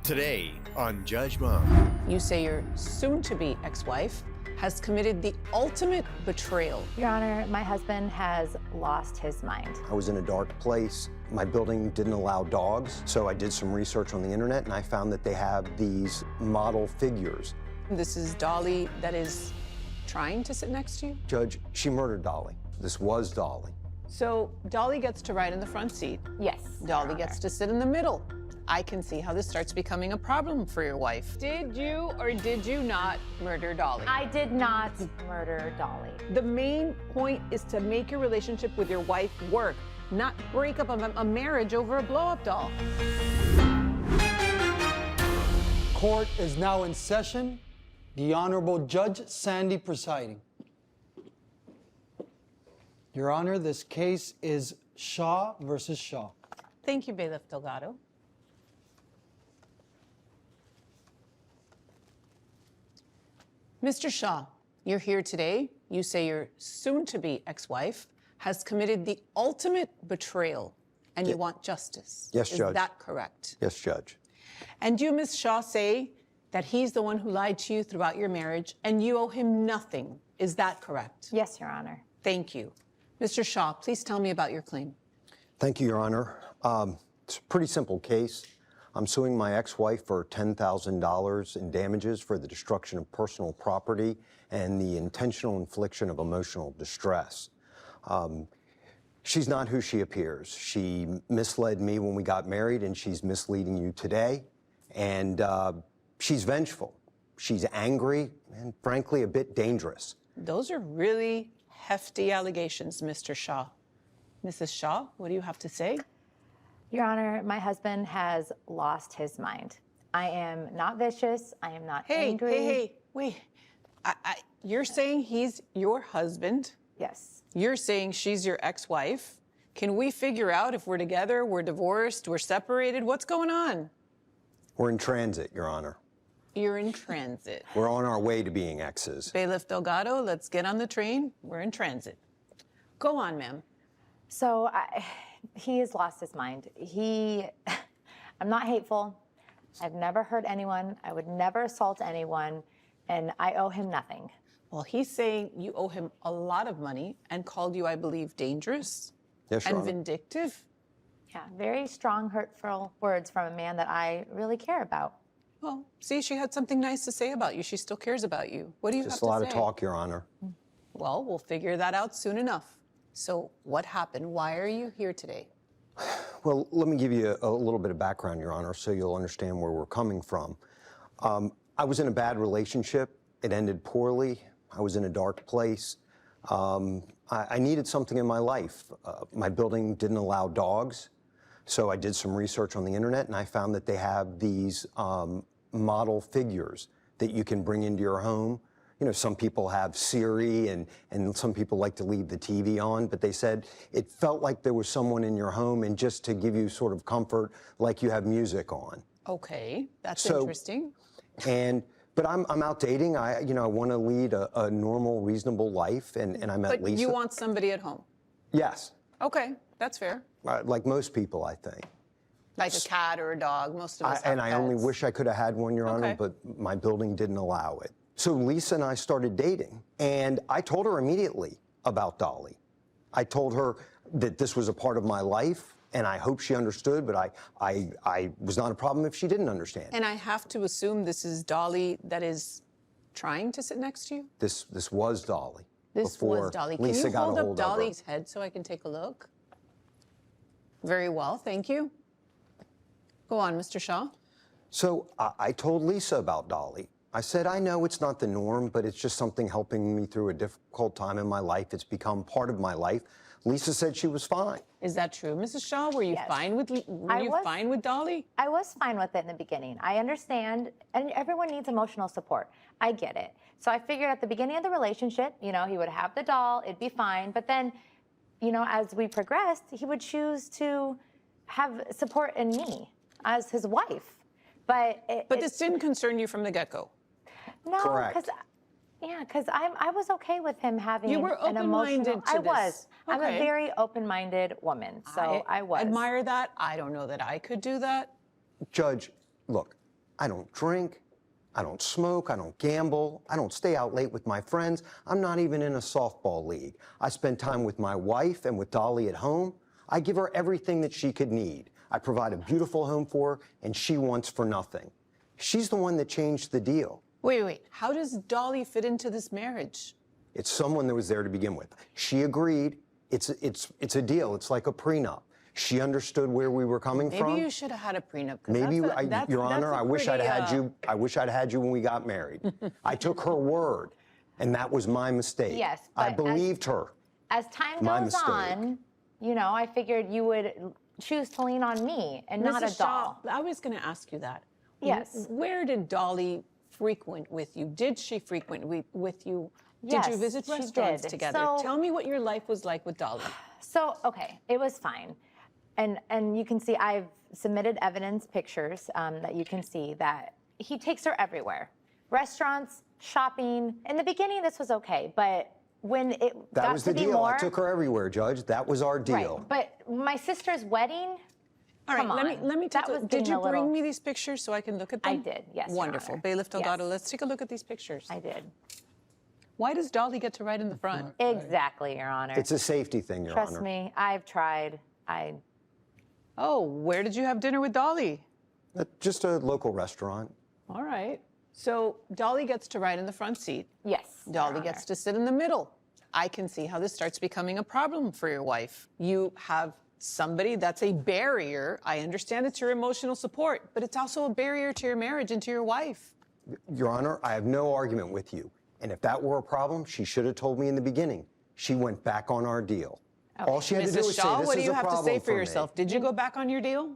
Today on Judge Mom. You say your soon-to-be ex-wife has committed the ultimate betrayal. Your Honor, my husband has lost his mind. I was in a dark place. My building didn't allow dogs, so I did some research on the internet and I found that they have these model figures. This is Dolly that is trying to sit next to you? Judge, she murdered Dolly. This was Dolly. So Dolly gets to ride in the front seat. Yes. Dolly gets to sit in the middle. I can see how this starts becoming a problem for your wife. Did you or did you not murder Dolly? I did not murder Dolly. The main point is to make your relationship with your wife work, not break up a marriage over a blow-up doll. Court is now in session. The Honorable Judge Sandy presiding. Your Honor, this case is Shaw versus Shaw. Thank you, Bailiff Delgado. Mr. Shaw, you're here today. You say your soon-to-be ex-wife has committed the ultimate betrayal, and you want justice. Yes, Judge. Is that correct? Yes, Judge. And you, Ms. Shaw, say that he's the one who lied to you throughout your marriage, and you owe him nothing. Is that correct? Yes, Your Honor. Thank you. Mr. Shaw, please tell me about your claim. Thank you, Your Honor. It's a pretty simple case. I'm suing my ex-wife for $10,000 in damages for the destruction of personal property and the intentional infliction of emotional distress. She's not who she appears. She misled me when we got married, and she's misleading you today. And she's vengeful. She's angry and, frankly, a bit dangerous. Those are really hefty allegations, Mr. Shaw. Mrs. Shaw, what do you have to say? Your Honor, my husband has lost his mind. I am not vicious. I am not angry. Hey, wait. You're saying he's your husband? Yes. You're saying she's your ex-wife? Can we figure out if we're together, we're divorced, we're separated? What's going on? We're in transit, Your Honor. You're in transit. We're on our way to being exes. Bailiff Delgado, let's get on the train. We're in transit. Go on, ma'am. So he has lost his mind. I'm not hateful. I've never hurt anyone. I would never assault anyone, and I owe him nothing. Well, he's saying you owe him a lot of money and called you, I believe, dangerous Yes, Your and Honor. vindictive. Yeah, very strong, hurtful words from a man that I really care about. Well, see, she had something nice to say about you. She still cares about you. What do you have to say? Just a lot of talk, Your Honor. Well, we'll figure that out soon enough. So what happened? Why are you here today? Well, let me give you a little bit of background, Your Honor, so you'll understand where we're coming from. I was in a bad relationship. It ended poorly. I was in a dark place. I needed something in my life. My building didn't allow dogs, so I did some research on the internet, and I found that they have these model figures that you can bring into your home. You know, some people have Siri and some people like to leave the TV on, but they said it felt like there was someone in your home, and just to give you sort of comfort, like you have music on. Okay, that's So- interesting. But I'm out dating. I want to lead a normal, reasonable life, and I met But Lisa. you want somebody at home. Yes, Okay, that's fair. like most people, I think. Like a cat or a dog. Most of us have And I only pets. wish I could have had one, Your Honor, Okay. but my building didn't allow it. So Lisa and I started dating, and I told her immediately about Dolly. I told her that this was a part of my life, and I hope she understood, but I was not a problem if she didn't understand. And I have to assume this is Dolly that is trying to sit next to you? This was Dolly. This before was Dolly. Can Lisa you got hold a up hold of her. Dolly's head so I can take a look? Very well, thank you. Go on, Mr. Shaw. So I told Lisa about Dolly. I said, I know it's not the norm, but it's just something helping me through a difficult time in my life. It's become part of my life. Lisa said she was fine. Is that true, Mrs. Shaw? Were you Yes. fine with fine with Dolly? I was fine with it in the beginning. I understand, and everyone needs emotional support. I get it. So I figured at the beginning of the relationship, he would have the doll, it'd be fine. But then, as we progressed, he would choose to have support in me as his wife. But This didn't concern you from the get-go. no, Correct. because I was okay with him having You were an open-minded emotional. to I this. was. I'm Okay. a very open-minded woman, so I was. admire that. I don't know that I could do that. Judge, look, I don't drink. I don't smoke. I don't gamble. I don't stay out late with my friends. I'm not even in a softball league. I spend time with my wife and with Dolly at home. I give her everything that she could need. I provide a beautiful home for her, and she wants for nothing. She's the one that changed the deal. Wait. How does Dolly fit into this marriage? It's someone that was there to begin with. She agreed. It's a deal. It's like a prenup. She understood where we were coming from. Maybe you should have had a prenup. Maybe, Your Honor, I wish I'd had you. I wish I'd had you when we got married. I took her word, and that was my mistake. Yes, I but believed her. As time My goes mistake. on, you know, I figured you would choose to lean on me and not a Mrs. doll. Shaw, I was going to ask you that. Yes. Where did Dolly frequent with you? Did she frequent with you? Did Yes, you visit she restaurants did. together? So- Tell me what your life was like with Dolly. So, okay, it was fine. And you can see I've submitted evidence, pictures that you can see that he takes her everywhere. Restaurants, shopping. In the beginning, this was okay, but when it That got was to the be deal. more, I took her everywhere, Judge. That was our deal. right? But my sister's wedding. All right, come let me that take was did getting you a little- bring me these pictures so I can look at them? I did, yes, Your Wonderful. Honor. Bailiff Delgado, Yes. let's take a look at these pictures. I did. Why does Dolly get to ride in the front? Exactly, Your Honor. It's a safety thing, Your Trust Honor. me, I've tried. Oh, where did you have dinner with Dolly? Just a local restaurant. All right. So Dolly gets to ride in the front seat. Yes. Your Dolly Honor. gets to sit in the middle. I can see how this starts becoming a problem for your wife. You have somebody that's a barrier. I understand it's your emotional support, but it's also a barrier to your marriage and to your wife. Your Honor, I have no argument with you. And if that were a problem, she should have told me in the beginning. She went back on our deal. All she had to do Mrs. was say, Shaw, this what do is you a have to problem say for me. yourself? Did you go back on your deal?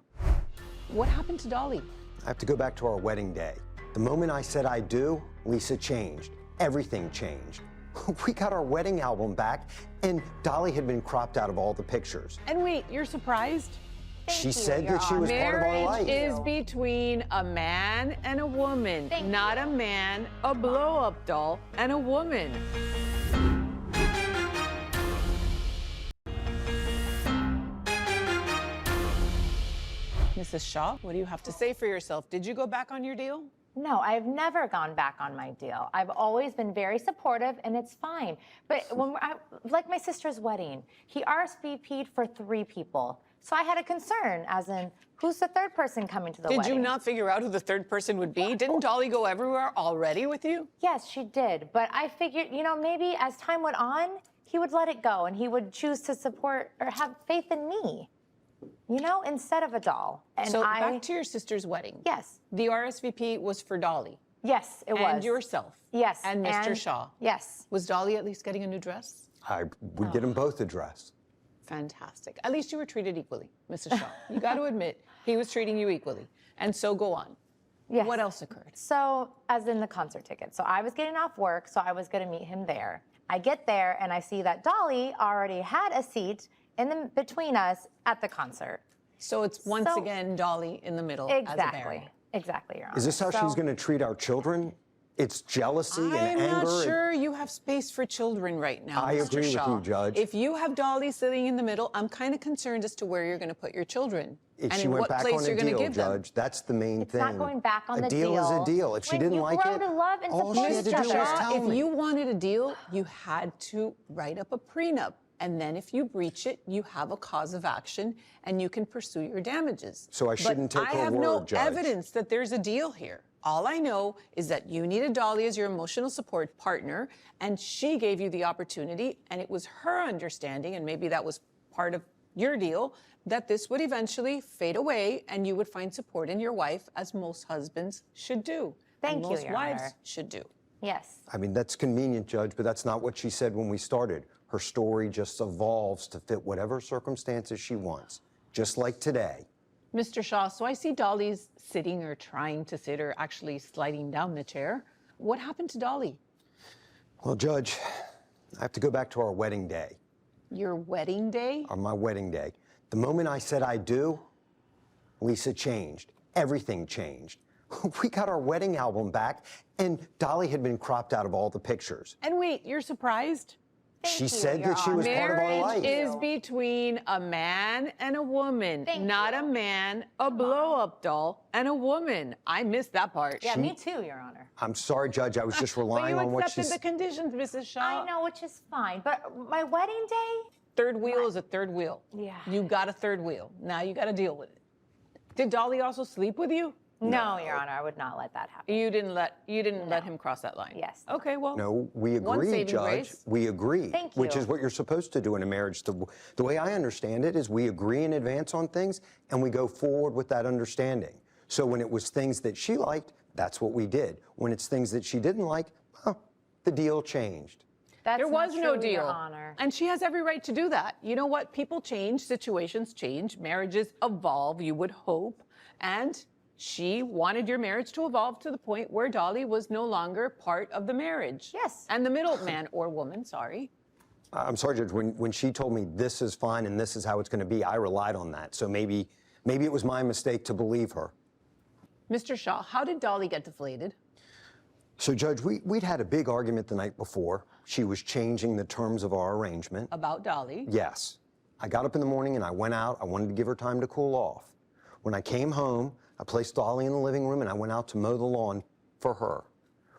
What happened to Dolly? I have to go back to our wedding day. The moment I said I do, Lisa changed. Everything changed. We got our wedding album back, and Dolly had been cropped out of all the pictures. And wait, you're surprised? She you, said Your that she was part of our Marriage life. is between a man and a woman, Thank not you. a man, a blow-up doll, and a woman. Mrs. Shaw, what do you have to say for yourself? Did you go back on your deal? No, I've never gone back on my deal. I've always been very supportive, and it's fine. But like my sister's wedding, he RSVP'd for 3 people. So I had a concern, as in, who's the third person coming to the wedding? Did you not figure out who the third person would be? Didn't Dolly go everywhere already with you? Yes, she did. But I figured, you know, maybe as time went on, he would let it go, and he would choose to support or have faith in me, you know, instead of a doll. And So back to your sister's wedding. Yes. The RSVP was for Dolly. Yes, it was. And yourself. Yes. And Mr. Shaw. Yes. Was Dolly at least getting a new dress? I would get them both a dress. Fantastic. At least you were treated equally, Mrs. Shaw. You got to admit, he was treating you equally. And so go on. Yes. What else occurred? So, as in the concert ticket. So I was getting off work, so I was going to meet him there. I get there, and I see that Dolly already had a seat between us at the concert. So it's once So- again Dolly in the middle as a Exactly. barrier. Exactly, Your Honor. Is this how she's going to treat our children? It's jealousy and I'm anger. not sure you have space for children right now, I Mr. agree with Shaw. you, Judge. If you have Dolly sitting in the middle, I'm kind of concerned as to where you're going to put your children If and she in went what back place on you're a going to deal, give them. Judge, that's the main It's thing. not going back on a the deal is a deal. If she When didn't you like grow it, to love and all support she had to each do was other. tell If me. you wanted a deal, you had to write up a prenup. And then if you breach it, you have a cause of action and you can pursue your damages. So I shouldn't but take I her have no word, Judge. evidence that there's a deal here. All I know is that you needed Dolly as your emotional support partner, and she gave you the opportunity, and it was her understanding, and maybe that was part of your deal, that this would eventually fade away and you would find support in your wife, as most husbands should do. Thank and you, most Your wives Honor. should do. Yes. I mean, that's convenient, Judge, but that's not what she said when we started. Her story just evolves to fit whatever circumstances she wants, just like today. Mr. Shaw, so I see Dolly's sitting or trying to sit or actually sliding down the chair. What happened to Dolly? Well, Judge, I have to go back to our wedding day, Your wedding day? or my wedding day. The moment I said I do, Lisa changed. Everything changed. We got our wedding album back, and Dolly had been cropped out of all the pictures. And wait, you're surprised? She you, said Your that she was part of our Marriage life. is between a man and a woman, Thank not you. a man, a blow-up doll, and a woman. I missed that part. Yeah, me too, Your Honor. I'm sorry, Judge. I was just But relying you on what she accepted the said. conditions, Mrs. Shaw. I know, which is fine. But my wedding day? Third wheel is a third wheel. Yeah. You got a third wheel. Now you got to deal with it. Did Dolly also sleep with you? No, Your Honor, I would not let that happen. You didn't let him cross that line. Yes. Okay, well. No, we one agree, saving Judge. grace. We agree. Thank Which you. is what you're supposed to do in a marriage. The way I understand it is we agree in advance on things and we go forward with that understanding. So when it was things that she liked, that's what we did. When it's things that she didn't like, well, the deal changed. That's There not was no true, deal. Your Honor. And she has every right to do that. You know what? People change, situations change, marriages evolve, you would hope. And she wanted your marriage to evolve to the point where Dolly was no longer part of the marriage. Yes. And the middleman or woman, sorry. I'm sorry, Judge, when she told me this is fine and this is how it's going to be, I relied on that. So maybe it was my mistake to believe her. Mr. Shaw, how did Dolly get deflated? So, Judge, we'd had a big argument the night before. She was changing the terms of our arrangement. About Dolly. Yes. I got up in the morning and I went out. I wanted to give her time to cool off. When I came home, I placed Dolly in the living room and I went out to mow the lawn for her.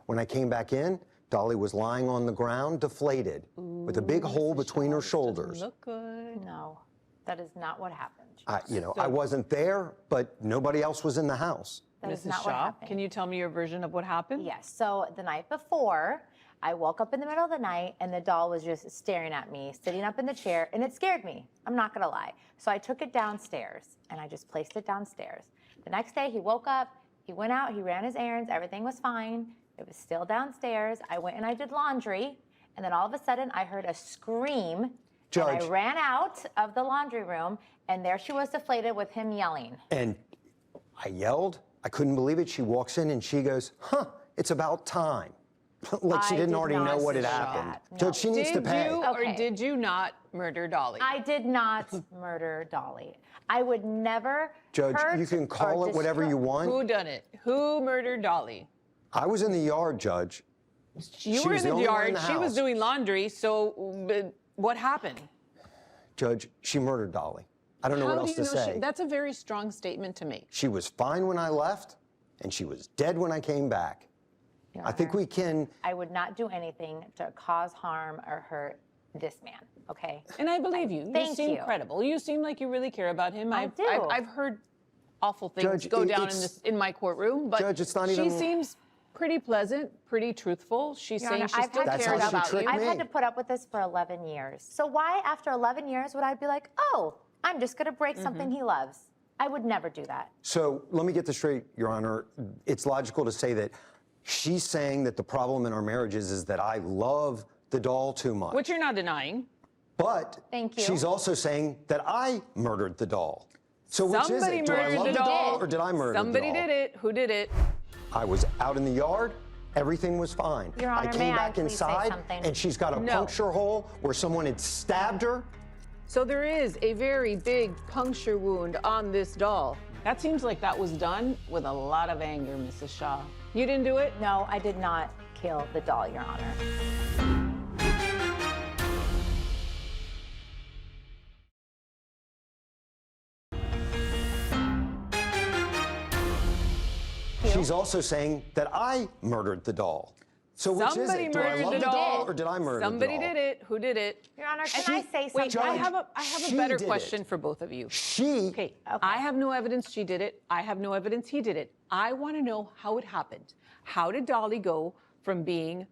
When I came back in, Dolly was lying on the ground, deflated, with a big hole between her shoulders. Look good. No, that is not what happened. I wasn't there, but nobody else was in the house. That is Mrs. not what Shaw, happened. can you tell me your version of what happened? Yes. So the night before, I woke up in the middle of the night and the doll was just staring at me, sitting up in the chair, and it scared me. I'm not going to lie. So I took it downstairs and I just placed it downstairs. The next day, he woke up, he went out, he ran his errands, everything was fine. It was still downstairs. I went and I did laundry, and then all of a sudden, I heard a scream. Judge. And I ran out of the laundry room, and there she was deflated with him yelling. And I yelled. I couldn't believe it. She walks in and she goes, huh, it's about time. Like she I didn't did already not know what had say happened. that. No. Judge, she needs to Did pay. you or Okay. did you not murder Dolly? I did not murder Dolly. I would never Judge, hurt you can call or it whatever you destroy- want. Who done it? Who murdered Dolly? I was in the yard, Judge. You She were was in the the only one in yard. the She was house. doing laundry. So what happened? Judge, she murdered Dolly. I don't know what How else do you to know say. that's a very strong statement to make. She was fine when I left, and she was dead when I came back. Your I think Honor, we can. I would not do anything to cause harm or hurt this man, okay? And I believe you. You Thank seem you. credible. You seem like you really care about him. I do. I've heard awful things Judge, go down it's- in my courtroom, but Judge, it's not she even- seems pretty pleasant, pretty truthful. She's Your saying Honor, she I've still had to That's cares how she about tricked you. me. I've had to put up with this for 11 years. So why, after 11 years, would I be like, oh, I'm just gonna break something he loves? I would never do that. So let me get this straight, Your Honor. It's logical to say that she's saying that the problem in our marriages is that I love the doll too much. Which you're not denying. But Thank you. she's also saying that I murdered the doll. So which Somebody is it? Do I murdered love the the doll. doll or did I murder Somebody the doll? did it. Who did it? I was out in the yard. Everything was fine. Your I Honor, came may I back please say inside something? and she's got a No. puncture hole where someone had stabbed her. So there is a very big puncture wound on this doll. That seems like that was done with a lot of anger, Mrs. Shaw. You didn't do it? No, I did not kill the doll, Your Honor. She's also saying that I murdered the doll. So which Somebody is it? Do I murdered love the the doll. doll or did I murder Somebody the doll? did it. Who did it? Your Honor, can She- I say something? Wait, I have a She better did question it. for both of you. She. Okay, I have no evidence she did it. I have no evidence he did it. I want to know how it happened. How did Dolly go from being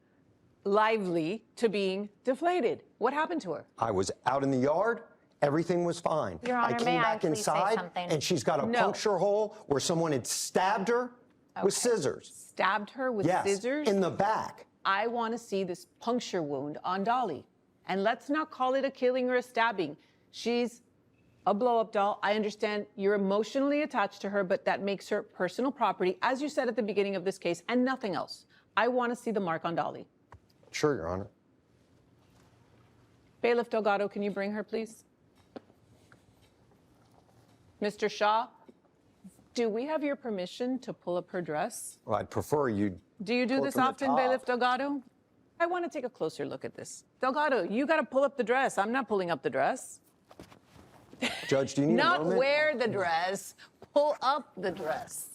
lively to being deflated? What happened to her? I was out in the yard. Everything was fine. Your Honor, I came may I back please say inside something? and she's got a No. puncture hole where someone had stabbed her with scissors. Stabbed her with Yes, scissors? in the back. I want to see this puncture wound on Dolly. And let's not call it a killing or a stabbing. She's a blow-up doll. I understand you're emotionally attached to her, but that makes her personal property, as you said at the beginning of this case, and nothing else. I want to see the mark on Dolly. Sure, Your Honor. Bailiff Delgado, can you bring her, please? Mr. Shaw, do we have your permission to pull up her dress? Well, I'd prefer you. Do you do Pull it this from the often, top. Bailiff Delgado? I want to take a closer look at this. Delgado, you got to pull up the dress. I'm not pulling up the dress. Judge, do you need a Not moment? wear the dress, pull up the dress.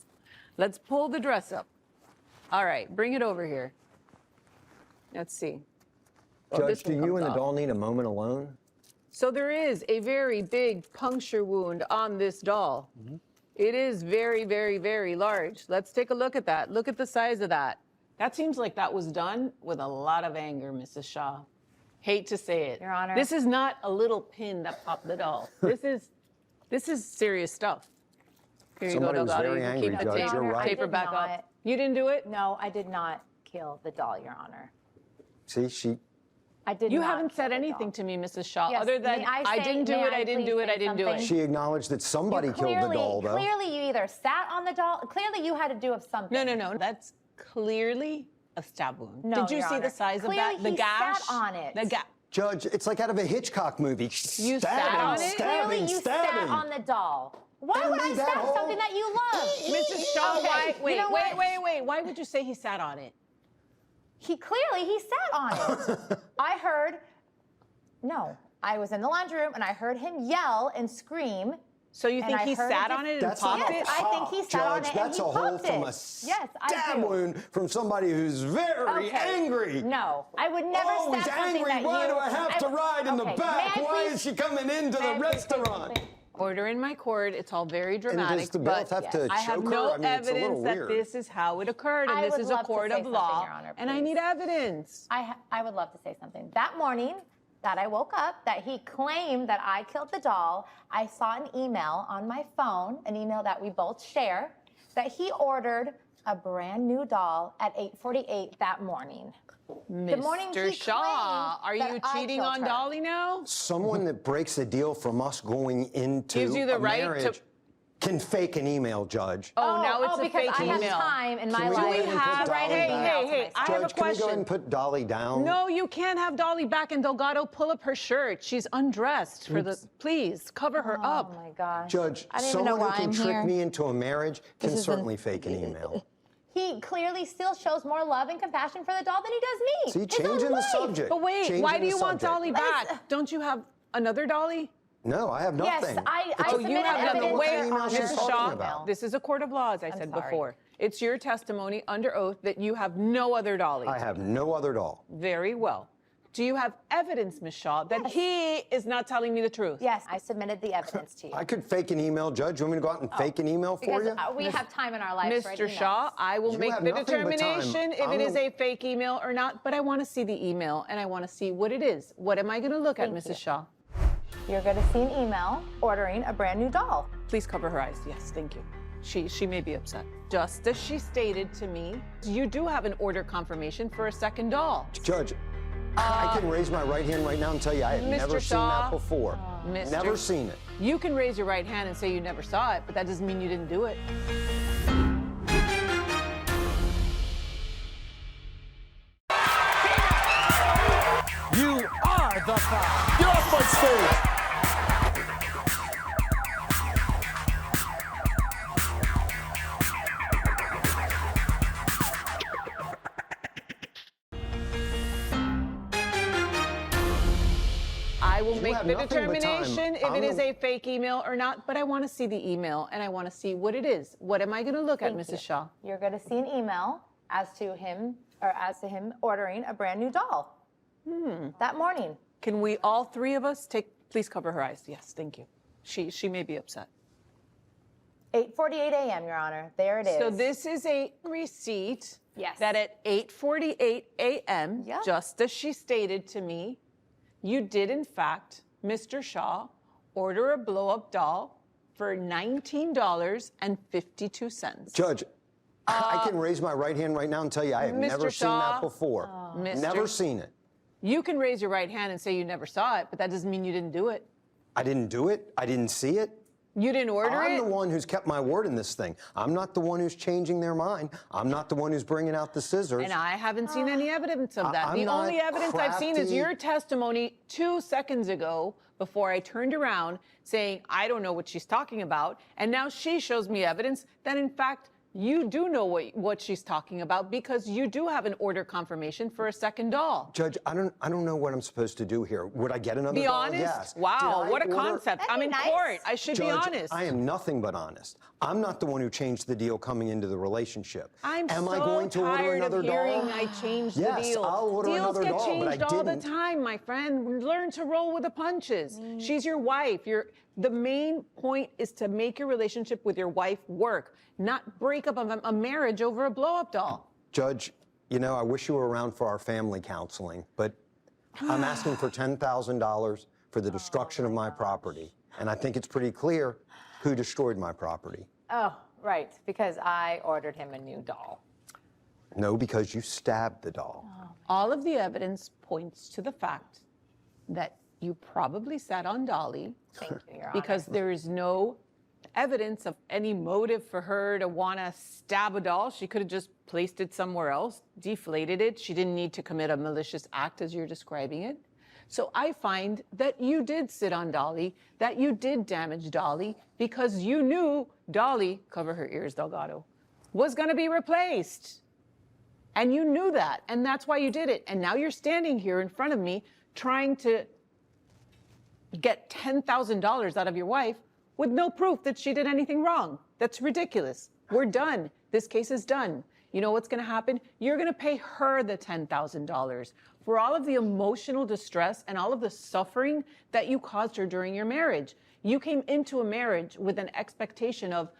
Let's pull the dress up. All right, bring it over here. Let's see. Oh, Judge, this do one you comes and the off. doll need a moment alone? So there is a very big puncture wound on this doll. It is very, very, very large. Let's take a look at that. Look at the size of that. That seems like that was done with a lot of anger, Mrs. Shaw. Hate to say it. Your Honor. This is not a little pin that popped the doll. This is serious stuff. Here you Somebody go, was Delgado. very You can angry, keep the Judge. tape- You're right. paper I did back not. up. You didn't do it? No, I did not kill the doll, Your Honor. See, I did You not haven't kill said the anything doll. to me, Mrs. Shaw, Yes, other than may I I say- didn't do may it, I I didn't please do it, say I didn't do it. something? she acknowledged that somebody killed the doll, though. Clearly, you either sat on the doll. Clearly, you had to do with something. No. That's clearly a stab wound. No, Did you Your see Honor. the size Clearly of that? The he gash? sat on it. The gash. Judge, it's like out of a Hitchcock movie. You sat on it? Clearly, you stabbing. sat on the doll. Why Then would I leave that stab whole- something that you love? Mrs. Shaw, Okay, why? you Wait, know what? wait. Why would you say he sat on it? He sat on it. I heard. No, I was in the laundry room and I heard him yell and scream. So you And think I he heard sat it on it and That's popped not it? Yes, I think he sat on Judge, it and that's he a hole popped from it. a Yes, I stab do. wound from somebody who's very angry. No, I would never Always stab something angry. that Why you. do I have to ride in the Okay, back? may I Why please- is she coming into may I the please say restaurant? something? Order in my court. It's all very dramatic, does the but belt have to I have choke her? no I mean, it's a little evidence that weird. this is how it occurred, and I this would is a love to court say of something, law, Your Honor, and I please. need evidence. I would love to say something. That morning that I woke up, that he claimed that I killed the doll, I saw an email on my phone, an email that we both share, that he ordered a brand new doll at 8:48 that morning. The morning Mr. he Shaw, are claimed you that I cheating killed on her. Dolly now? Someone that breaks a deal from us going into Gives you the a right to- marriage can fake an email, Judge. Oh, now it's a because fake I email. have time in my Can we life. go ahead and put to write Dolly an back? email to Hey, myself. I have a Judge, can we go ahead question. and put Dolly down? No, you can't have Dolly back, and Delgado, pull up her shirt. She's undressed for the. Please cover her up. Oh my gosh. Judge, I don't even know someone who why can I'm trick here. me into a marriage can This is certainly fake an email. He clearly still shows more love and compassion for the doll than he does me. See, His own changing the wife. subject. But wait, Changing why do the you want subject. Dolly back? Don't you have another Dolly? No, I have Yes, nothing. I It's Oh, a- you submitted have nothing. evidence, Wait, Your email she's Honor. Mrs. talking Shaw, about. this is a court of law, as I said sorry. before. It's your testimony under oath that you have no other Dolly. I have no other doll. Very well. Do you have evidence, Ms. Shaw, that he is not telling me the truth? Yes, I submitted the evidence to you. I could fake an email, Judge. You want me to go out and fake an email for Because you? we have time in our lives. to write Mr. Shaw, emails. I will You make have the nothing but time. determination if I'm it is the- a fake email or not, but I want to see the email and I want to see what it is. What am I going to look at, Thank Mrs. you. Shaw? You're going to see an email ordering a brand new doll. Please cover her eyes. Yes, thank you. She may be upset. Just as she stated to me, you do have an order confirmation for a second doll. Judge, I can raise my right hand right now and tell you I have Mr. never seen Shaw. that before. Mr. Never seen it. You can raise your right hand and say you never saw it, but that doesn't mean you didn't do it. You are the foul. Get off my stage. I will make have the nothing but time. determination if I'm it is the- a fake email or not, but I want to see the email and I want to see what it is. What am I going to look at, Thank Mrs. you. Shaw? You're going to see an email as to him ordering a brand new doll. That morning. Can we all three of us please cover her eyes? Yes, thank you. She may be upset. 8:48 a.m., Your Honor. There it is. So this is a receipt Yes. that at 8:48 a.m., Yep. just as she stated to me, you did in fact, Mr. Shaw, order a blow-up doll for $19.52. Judge, I can raise my right hand right now and tell you I have Mr. never seen Shaw. that before. Mr. Never seen it. You can raise your right hand and say you never saw it, but that doesn't mean you didn't do it. I didn't do it. I didn't see it. You didn't order I'm it? the one who's kept my word in this thing. I'm not the one who's changing their mind. I'm not the one who's bringing out the scissors. And I haven't seen any evidence of that. I'm The not only evidence I've seen is crafty. your testimony 2 seconds ago before I turned around saying, I don't know what she's talking about. And now she shows me evidence that, in fact, You do know what she's talking about because you do have an order confirmation for a second doll. Judge, I don't know what I'm supposed to do here. Would I get another Be doll? honest? Yes. Wow, Did I what a order- concept. That'd I'm be in nice. court. I should be Judge, honest. I am nothing but honest. I'm not the one who changed the deal coming into the relationship. I'm Am so I going to order tired another of hearing doll? I changed Yes, the deal. I'll order Deals another get doll, but I changed all the didn't. time, my friend. Learn to roll with the punches. She's your wife. The main point is to make your relationship with your wife work, not break up a marriage over a blow-up doll. Judge, you know, I wish you were around for our family counseling, but I'm asking for $10,000 for the destruction of my property. And I think it's pretty clear who destroyed my property. Oh, right, because I ordered him a new doll. No, because you stabbed the doll. All of the evidence points to the fact that you probably sat on Dolly Thank you, Your Honor. because there is no evidence of any motive for her to want to stab a doll. She could have just placed it somewhere else, deflated it. She didn't need to commit a malicious act as you're describing it. So I find that you did sit on Dolly, that you did damage Dolly because you knew Dolly, cover her ears, Delgado, was going to be replaced. And you knew that, and that's why you did it. And now you're standing here in front of me trying to get $10,000 out of your wife with no proof that she did anything wrong. That's ridiculous. We're done. This case is done. You know what's going to happen? You're going to pay her the $10,000 for all of the emotional distress and all of the suffering that you caused her during your marriage. You came into a marriage with an expectation of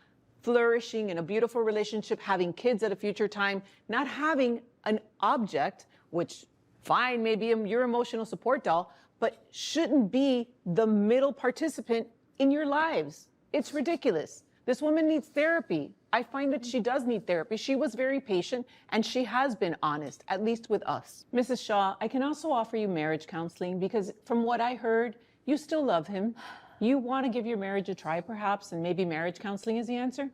flourishing in a beautiful relationship, having kids at a future time, not having an object, which fine, maybe your emotional support doll, but shouldn't be the middle participant in your lives. It's ridiculous. This woman needs therapy. I find that she does need therapy. She was very patient and she has been honest, at least with us. Mrs. Shaw, I can also offer you marriage counseling because from what I heard, you still love him. You want to give your marriage a try perhaps, and maybe marriage counseling is the answer?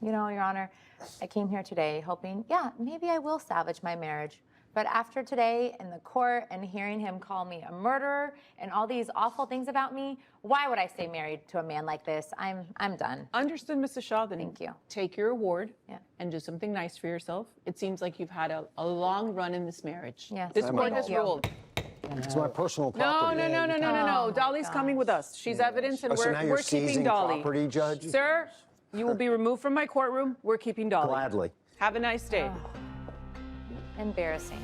You know, Your Honor, I came here today hoping, yeah, maybe I will salvage my marriage. But after today in the court and hearing him call me a murderer and all these awful things about me, why would I stay married to a man like this? I'm done. Understood, Mrs. Shaw. Then Thank you. take your award Yeah. and do something nice for yourself. It seems like you've had a long run in this marriage. Yes. This Thank court has you. ruled. It's my personal No, property. no. Dolly's coming with us. She's evidence, and Oh, so now you're we're keeping seizing Dolly. property, Judge? Sir, you will be removed from my courtroom. We're keeping Dolly. Gladly. Have a nice day. Embarrassing.